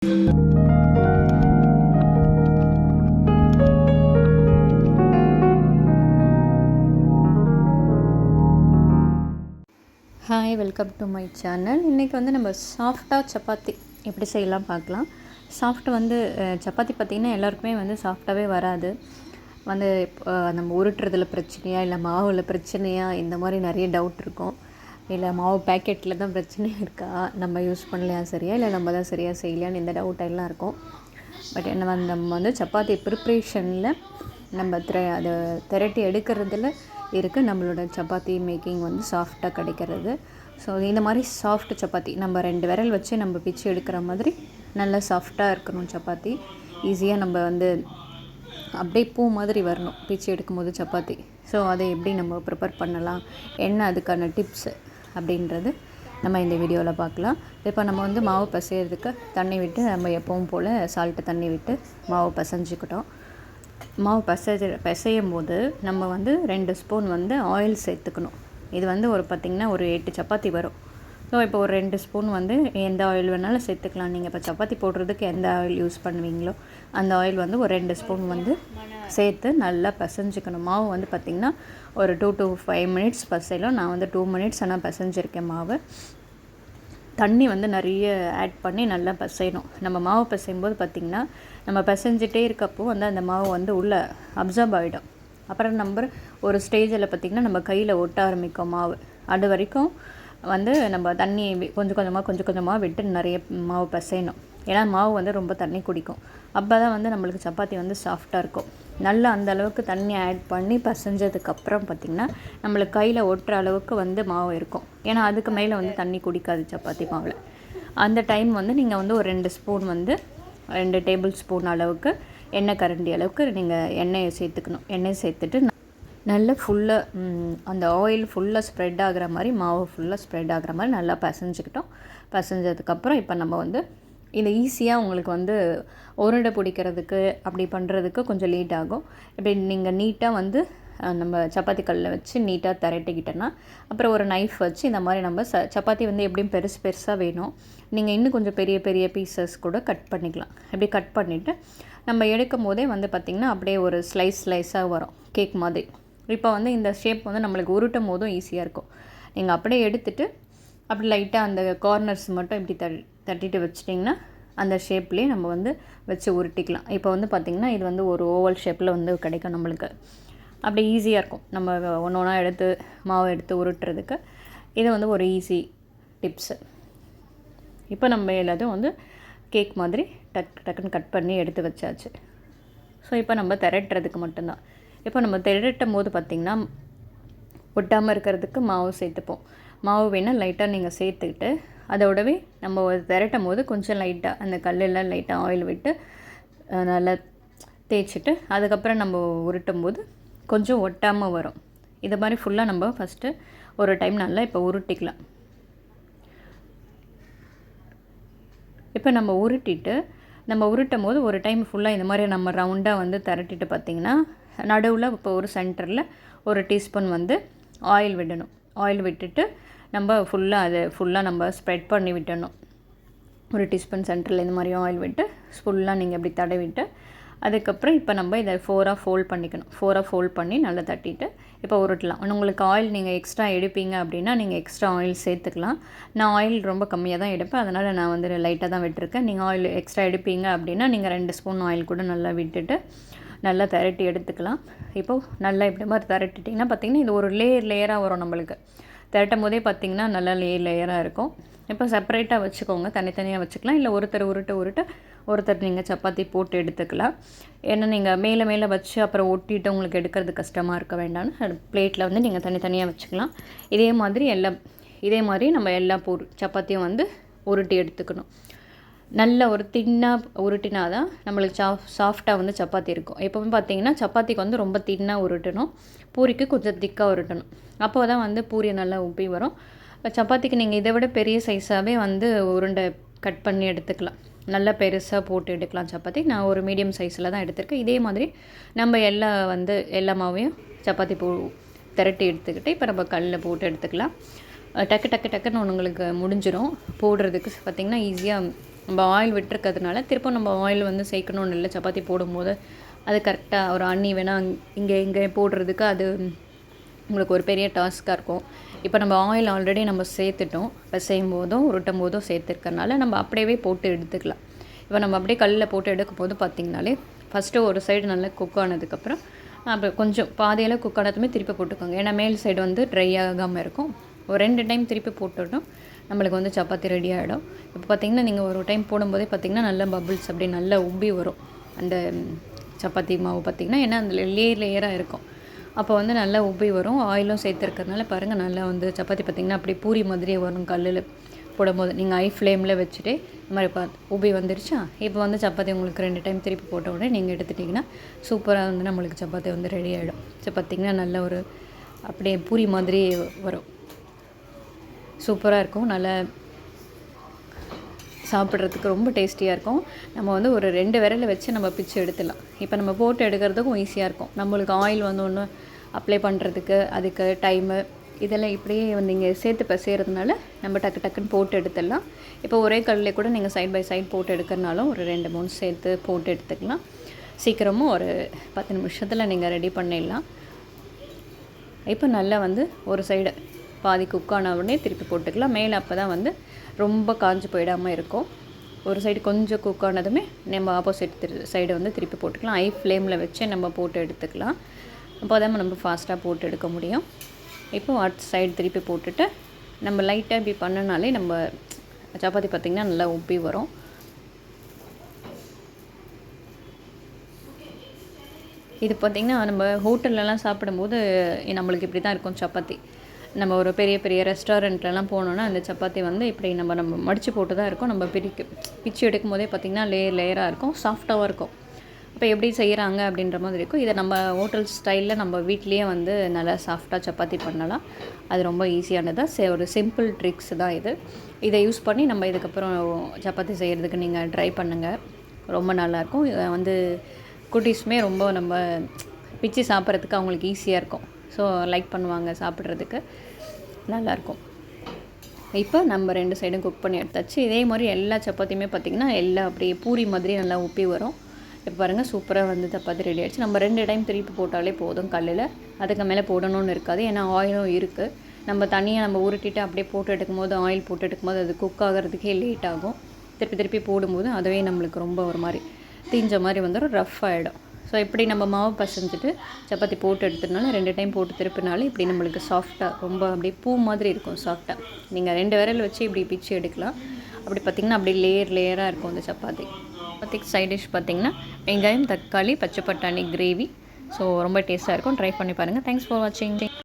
Hi, welcome to my channel. இன்றைக்கி வந்து நம்ம சாஃப்டாக சப்பாத்தி எப்படி செய்யலாம் பார்க்கலாம். சப்பாத்தி பார்த்திங்கன்னா எல்லாருக்குமே வந்து சாஃப்டாகவே வராது. நம்ம உருட்டுறதுல பிரச்சனையா, இல்லை மாவில் பிரச்சனையா, இந்த மாதிரி நிறைய டவுட் இருக்கும். இல்லை மாவு பேக்கெட்டில் தான் பிரச்சனையாக இருக்கா, நம்ம யூஸ் பண்ணலையா சரியா, இல்லை நம்ம தான் சரியாக செய்யலையான்னு இந்த டவுட் எல்லாம் இருக்கும். பட் நம்ம வந்து சப்பாத்தி ப்ரிப்ரேஷனில் நம்ம அதை திரட்டி எடுக்கிறதுல இருக்குது நம்மளோட சப்பாத்தி மேக்கிங் வந்து சாஃப்டாக கிடைக்கிறது. ஸோ இந்த மாதிரி சாஃப்ட் சப்பாத்தி நம்ம 2 விரல் வச்சு நம்ம பிச்சு எடுக்கிற மாதிரி நல்லா சாஃப்டாக இருக்கணும் சப்பாத்தி. ஈஸியாக நம்ம வந்து அப்படியே பூ மாதிரி வரணும் பிச்சு எடுக்கும்போது சப்பாத்தி. ஸோ அதை எப்படி நம்ம ப்ரிப்பேர் பண்ணலாம், என்ன அதுக்கான டிப்ஸு அப்படின்றது நம்ம இந்த வீடியோவில் பார்க்கலாம். இப்போ நம்ம வந்து மாவு பிசைகிறதுக்கு தண்ணி விட்டு நம்ம எப்பவும் போல் சால்ட்டு தண்ணி விட்டு மாவு பிசைஞ்சிக்கிட்டோம். மாவு பிசையும் போது நம்ம வந்து 2 ஸ்பூன் வந்து ஆயில் சேர்த்துக்கணும். இது வந்து பார்த்திங்கன்னா ஒரு 8 சப்பாத்தி வரும். ஸோ இப்போ ஒரு 2 ஸ்பூன் வந்து எந்த ஆயில் வேணாலும் சேர்த்துக்கலாம். நீங்கள் இப்போ சப்பாத்தி போடுறதுக்கு எந்த ஆயில் யூஸ் பண்ணுவீங்களோ அந்த ஆயில் வந்து ஒரு 2 ஸ்பூன் வந்து சேர்த்து நல்லா பிசைஞ்சிக்கணும். மாவு வந்து பார்த்திங்கன்னா ஒரு 2 to 5 மினிட்ஸ் பிசையலாம். நான் வந்து 2 மினிட்ஸ் ஆனால் பிசைஞ்சிருக்கேன் மாவு. தண்ணி வந்து நிறைய ஆட் பண்ணி நல்லா பிசையணும். நம்ம மாவு பிசையும்போது பார்த்திங்கன்னா நம்ம பிசைஞ்சிட்டே இருக்கப்போ வந்து அந்த மாவு வந்து உள்ளே அப்சர்வ் ஆகிடும். அப்புறம் நம்ம ஒரு ஸ்டேஜில் பார்த்திங்கன்னா நம்ம கையில் ஒட்ட ஆரம்பிக்கும் மாவு. அது வரைக்கும் வந்து நம்ம தண்ணி கொஞ்சம் கொஞ்சமாக விட்டு நிறைய மாவு பிசையணும். ஏன்னா மாவு வந்து ரொம்ப தண்ணி குடிக்கும். அப்போ தான் வந்து நம்மளுக்கு சப்பாத்தி வந்து சாஃப்டாக இருக்கும். நல்லா அந்த அளவுக்கு தண்ணி ஆட் பண்ணி பிசைஞ்சதுக்கப்புறம் பார்த்திங்கன்னா நம்மளுக்கு கையில் ஒட்டுற அளவுக்கு வந்து மாவு இருக்கும். ஏன்னா அதுக்கு மேலே வந்து தண்ணி குடிக்காது சப்பாத்தி மாவில். அந்த டைம் வந்து நீங்கள் வந்து ஒரு 2 ஸ்பூன் வந்து 2 டேபிள் ஸ்பூன் அளவுக்கு எண்ணெய் கரண்டி அளவுக்கு நீங்கள் எண்ணெயை சேர்த்துக்கணும். எண்ணெய் சேர்த்துட்டு நல்லா ஃபுல்லாக அந்த ஆயில் ஃபுல்லாக ஸ்ப்ரெட் ஆகிற மாதிரி, மாவு ஃபுல்லாக ஸ்ப்ரெட் ஆகிற மாதிரி நல்லா பிசைஞ்சிக்கிட்டோம். பிசைஞ்சதுக்கப்புறம் இப்போ நம்ம வந்து இது ஈஸியாக உங்களுக்கு வந்து உருண்டை பிடிக்கிறதுக்கு அப்படி பண்ணுறதுக்கு கொஞ்சம் லேட் ஆகும். இப்படி நீங்கள் நீட்டாக வந்து நம்ம சப்பாத்தி கல்லில் வச்சு நீட்டாக திரட்டிக்கிட்டோன்னா அப்புறம் ஒரு நைஃப் வச்சு இந்த மாதிரி நம்ம சப்பாத்தி வந்து எப்படியும் பெருசாக வேணும். நீங்கள் இன்னும் கொஞ்சம் பெரிய பெரிய பீசஸ் கூட கட் பண்ணிக்கலாம். இப்படி கட் பண்ணிவிட்டு நம்ம எடுக்கும் போதே வந்து பார்த்திங்கன்னா அப்படியே ஒரு ஸ்லைஸாக வரும், கேக் மாதிரி. இப்போ வந்து இந்த ஷேப் வந்து நம்மளுக்கு உருட்டும் போதும் ஈஸியாக இருக்கும். நீங்கள் அப்படியே எடுத்துகிட்டு அப்படி லைட்டாக அந்த கார்னர்ஸ் மட்டும் இப்படி தட்டிட்டு வச்சிட்டிங்கன்னா அந்த ஷேப்லேயே நம்ம வந்து வச்சு உருட்டிக்கலாம். இப்போ வந்து பார்த்திங்கன்னா இது வந்து ஒரு ஓவல் ஷேப்பில் வந்து கிடைக்கும் நம்மளுக்கு. அப்படி ஈஸியாக இருக்கும். நம்ம ஒன்றா எடுத்து மாவு எடுத்து உருட்டுறதுக்கு இது வந்து ஒரு ஈஸி டிப்ஸு. இப்போ நம்ம எல்லாத்தையும் வந்து கேக் மாதிரி டக்குன்னு கட் பண்ணி எடுத்து வச்சாச்சு. ஸோ இப்போ நம்ம திரட்டுறதுக்கு மட்டும்தான். இப்போ நம்ம திரட்டும் போது பார்த்திங்கன்னா ஒட்டாமல் இருக்கிறதுக்கு மாவு சேர்த்துப்போம். மாவு வேணால் லைட்டாக நீங்கள் சேர்த்துக்கிட்டு அதோடவே நம்ம திரட்டும் போது கொஞ்சம் லைட்டாக அந்த கல்லெல்லாம் லைட்டாக ஆயில் விட்டு நல்லா தேய்ச்சிட்டு அதுக்கப்புறம் நம்ம உருட்டும் போது கொஞ்சம் ஒட்டாமல் வரும். இது மாதிரி ஃபுல்லாக நம்ம ஃபஸ்ட்டு ஒரு டைம் நல்லா இப்போ உருட்டிக்கலாம். இப்போ நம்ம உருட்டும் போது ஒரு டைம் ஃபுல்லாக இந்த மாதிரி நம்ம ரவுண்டாக வந்து திரட்டிட்டு பார்த்திங்கன்னா நடுவில் இப்போ ஒரு சென்டரில் ஒரு டீஸ்பூன் வந்து ஆயில் விடணும். ஆயில் விட்டுட்டு நம்ம ஃபுல்லாக நம்ம ஸ்ப்ரெட் பண்ணி விட்டணும். ஒரு டீஸ்பூன் சென்டரில் இந்த மாதிரி ஆயில் விட்டு ஃபுல்லாக நீங்கள் இப்படி தடவிட்டு அதுக்கப்புறம் இப்போ நம்ம இதை 4ஆக ஃபோல்ட் பண்ணிக்கணும். 4ஆக ஃபோல்ட் பண்ணி நல்லா தட்டிட்டு இப்போ உருட்டலாம். உங்களுக்கு ஆயில் நீங்கள் எக்ஸ்ட்ரா எடுப்பீங்க அப்படின்னா நீங்கள் எக்ஸ்ட்ரா ஆயில் சேர்த்துக்கலாம். நான் ஆயில் ரொம்ப கம்மியாக தான் எடுப்பேன், அதனால் நான் வந்து லைட்டாக தான் விட்டுருக்கேன். நீங்கள் ஆயில் எக்ஸ்ட்ரா எடுப்பீங்க அப்படின்னா நீங்கள் 2 ஸ்பூன் ஆயில் கூட நல்லா விட்டுட்டு நல்லா திரட்டி எடுத்துக்கலாம். இப்போது நல்லா இப்படி மாதிரி திரட்டிட்டிங்கன்னா பார்த்திங்கன்னா இது ஒரு லேயராக வரும். நம்மளுக்கு திரட்டும் போதே பார்த்திங்கன்னா நல்லா லேயராக இருக்கும். இப்போ செப்பரேட்டாக வச்சுக்கோங்க, தனித்தனியாக வச்சுக்கலாம். இல்லை ஒருத்தர் நீங்கள் சப்பாத்தி போட்டு எடுத்துக்கலாம். ஏன்னா நீங்கள் மேலே வச்சு அப்புறம் ஒட்டிட்டு உங்களுக்கு எடுக்கிறது கஷ்டமாக இருக்க வேண்டாம்னு பிளேட்டில் வந்து நீங்கள் தனித்தனியாக வச்சுக்கலாம். இதே மாதிரி நம்ம எல்லா சப்பாத்தியும் வந்து உருட்டி எடுத்துக்கணும். நல்ல ஒரு தின்னாக உருட்டினா தான் நம்மளுக்கு சாஃப்டாக வந்து சப்பாத்தி இருக்கும். எப்போவும் பார்த்திங்கன்னா சப்பாத்திக்கு வந்து ரொம்ப தின்னாக உருட்டணும், பூரிக்கு கொஞ்சம் திக்காக உருட்டணும். அப்போ தான் வந்து பூரி நல்லா உப்பி வரும். சப்பாத்திக்கு நீங்கள் இதை விட பெரிய சைஸாகவே வந்து உருண்டை கட் பண்ணி எடுத்துக்கலாம். நல்லா பெருசாக போட்டு எடுக்கலாம் சப்பாத்தி. நான் ஒரு மீடியம் சைஸில் தான் எடுத்திருக்கேன். இதே மாதிரி நம்ம எல்லா மாவையும் சப்பாத்தி திரட்டி எடுத்துக்கிட்டு இப்போ நம்ம கல்லில் போட்டு எடுத்துக்கலாம். டக்குன்னு உங்களுக்கு முடிஞ்சிடும். போடுறதுக்கு பார்த்திங்கன்னா ஈஸியாக நம்ம ஆயில் விட்டுருக்கிறதுனால திரும்ப நம்ம ஆயில் வந்து சேர்க்கணும்னு இல்லை. சப்பாத்தி போடும்போது அது கரெக்டாக ஒரு அன்னி வேணால் இங்கே போடுறதுக்கு அது உங்களுக்கு ஒரு பெரிய டாஸ்க்காக இருக்கும். இப்போ நம்ம ஆயில் ஆல்ரெடி நம்ம சேர்த்துட்டோம். பிசையும் போதும் உருட்டும் போதும் சேர்த்துருக்கறனால நம்ம அப்படியே போட்டு எடுத்துக்கலாம். இப்போ நம்ம அப்படியே கல்லில் போட்டு எடுக்கும்போது பார்த்திங்கனாலே ஃபஸ்ட்டு ஒரு சைடு நல்லா குக் ஆனதுக்கப்புறம் அப்புறம் கொஞ்சம் பாதியெல்லாம் குக் ஆனதுமே திருப்பி போட்டுக்கோங்க. ஏன்னா மேல் சைடு வந்து ட்ரை ஆகாமல் இருக்கும். ஒரு 2 டைம் திருப்பி போட்டுட்டோம் நம்மளுக்கு வந்து சப்பாத்தி ரெடி ஆகிடும். இப்போ பார்த்திங்கன்னா நீங்கள் ஒரு டைம் போடும்போதே பார்த்திங்கன்னா நல்லா பபிள்ஸ் அப்படியே நல்லா உப்பி வரும் அந்த சப்பாத்தி மாவு பார்த்திங்கன்னா. ஏன்னா அந்த லேயராக இருக்கும். அப்போ வந்து நல்லா உப்பி வரும். ஆயிலும் சேர்த்துருக்கறனால பாருங்கள் நல்லா வந்து சப்பாத்தி பார்த்திங்கன்னா அப்படியே பூரி மாதிரியே வரும். கல்லில் போடும்போது நீங்கள் ஹை ஃப்ளேமில் வச்சுட்டு இந்த மாதிரி உப்பி வந்துருச்சா. இப்போ வந்து சப்பாத்தி உங்களுக்கு 2 டைம் திருப்பி போட்ட உடனே நீங்கள் எடுத்துட்டிங்கன்னா சூப்பராக வந்து நம்மளுக்கு சப்பாத்தி வந்து ரெடி ஆகிடும். ஸோ பார்த்திங்கன்னா நல்ல ஒரு அப்படியே பூரி மாதிரி வரும். சூப்பராக இருக்கும். நல்லா சாப்பிட்றதுக்கு ரொம்ப டேஸ்டியாக இருக்கும். நம்ம வந்து ஒரு 2 விரலை வச்சு நம்ம பிச்சு எடுத்துடலாம். இப்போ நம்ம போட்டு எடுக்கிறதுக்கும் ஈஸியாக இருக்கும். நம்மளுக்கு ஆயில் வந்து ஒன்று அப்ளை பண்ணுறதுக்கு அதுக்கு டைமு இதெல்லாம் இப்படியே வந்து நீங்கள் சேர்த்து பிசைகிறதுனால நம்ம டக்குன்னு போட்டு எடுத்துடலாம். இப்போ ஒரே கல்லில் கூட நீங்கள் சைட் பை சைட் போட்டு எடுக்கிறனாலும் ஒரு 2 3 சேர்த்து போட்டு எடுத்துக்கலாம். சீக்கிரமும் ஒரு 10 நிமிஷத்தில் நீங்கள் ரெடி பண்ணிடலாம். இப்போ நல்லா வந்து ஒரு சைடு பாதி குக் ஆன உடனே திருப்பி போட்டுக்கலாம். மேலே அப்போ தான் வந்து ரொம்ப காஞ்சி போயிடாமல் இருக்கும். ஒரு சைடு கொஞ்சம் குக் ஆனதுமே நம்ம ஆப்போசிட் சைடு வந்து திருப்பி போட்டுக்கலாம். ஹை ஃப்ளேமில் வச்சு நம்ம போட்டு எடுத்துக்கலாம். அப்போ தான் நம்ம ஃபாஸ்ட்டாக போட்டு எடுக்க முடியும். இப்போ அடுத்த சைடு திருப்பி போட்டுட்டு நம்ம லைட்டாக இப்படி பண்ணனாலே நம்ம சப்பாத்தி பார்த்திங்கன்னா நல்லா உப்பி வரும். இது பார்த்திங்கன்னா நம்ம ஹோட்டல்லலாம் சாப்பிடும்போது நம்மளுக்கு இப்படி தான் இருக்கும் சப்பாத்தி. நம்ம ஒரு பெரிய ரெஸ்டாரண்ட்லலாம் போனோன்னா அந்த சப்பாத்தி வந்து இப்படி நம்ம மடித்து போட்டு தான் இருக்கும். நம்ம பிச்சு எடுக்கும் போதே பார்த்திங்கன்னா லேயராக இருக்கும், சாஃப்டாகவும் இருக்கும். இப்போ எப்படி செய்கிறாங்க அப்படின்ற மாதிரி இருக்கும். இதை நம்ம ஹோட்டல் ஸ்டைலில் நம்ம வீட்லேயே வந்து நல்லா சாஃப்டாக சப்பாத்தி பண்ணலாம். அது ரொம்ப ஈஸியானதாக ஒரு சிம்பிள் ட்ரிக்ஸ் தான் இது. இதை யூஸ் பண்ணி நம்ம இதுக்கப்புறம் சப்பாத்தி செய்கிறதுக்கு நீங்கள் ட்ரை பண்ணுங்கள். ரொம்ப நல்லாயிருக்கும். வந்து குட்டீஸுமே ரொம்ப நம்ம பிச்சு சாப்பிட்றதுக்கு அவங்களுக்கு ஈஸியாக இருக்கும். ஸோ லைக் பண்ணுவாங்க சாப்பிட்றதுக்கு, நல்லாயிருக்கும். இப்போ நம்ம 2 சைடும் குக் பண்ணி எடுத்தாச்சு. இதே மாதிரி எல்லா சப்பாத்தியுமே பார்த்திங்கன்னா எல்லாம் அப்படியே பூரி மாதிரி நல்லா உப்பி வரும். இப்போ பாருங்கள் சூப்பராக வந்து சப்பாத்தி ரெடி ஆகிடுச்சு. நம்ம 2 டைம் திருப்பி போட்டாலே போதும் கல்லில். அதுக்கு மேலே போடணும்னு இருக்காது. ஏன்னா ஆயிலும் இருக்குது. நம்ம தனியாக நம்ம உருட்டிட்டு அப்படியே போட்டு எடுக்கும்போது ஆயில் போட்டு எடுக்கும்போது அது குக் ஆகிறதுக்கே லேட் ஆகும். திருப்பி போடும்போது அதுவே நம்மளுக்கு ரொம்ப ஒரு மாதிரி தீஞ்ச மாதிரி வந்துடும், ரஃப் ஆகிடும். ஸோ இப்படி நம்ம மாவு பசைஞ்சிட்டு சப்பாத்தி போட்டு எடுத்துனால 2 டைம் போட்டு திருப்பினாலும் இப்படி நம்மளுக்கு சாஃப்டாக ரொம்ப அப்படியே பூ மாதிரி இருக்கும் சாஃப்டாக. நீங்கள் 2 விரல் வச்சு இப்படி பிச்சு எடுக்கலாம். அப்படி பார்த்திங்கன்னா அப்படியே லேயராக இருக்கும் அந்த சப்பாத்திக்கு சைட் டிஷ் பார்த்திங்கன்னா வெங்காயம், தக்காளி, பச்சை பட்டாணி கிரேவி. ஸோ ரொம்ப டேஸ்ட்டாக இருக்கும். ட்ரை பண்ணி பாருங்கள். தேங்க்ஸ் ஃபார் வாட்சிங்.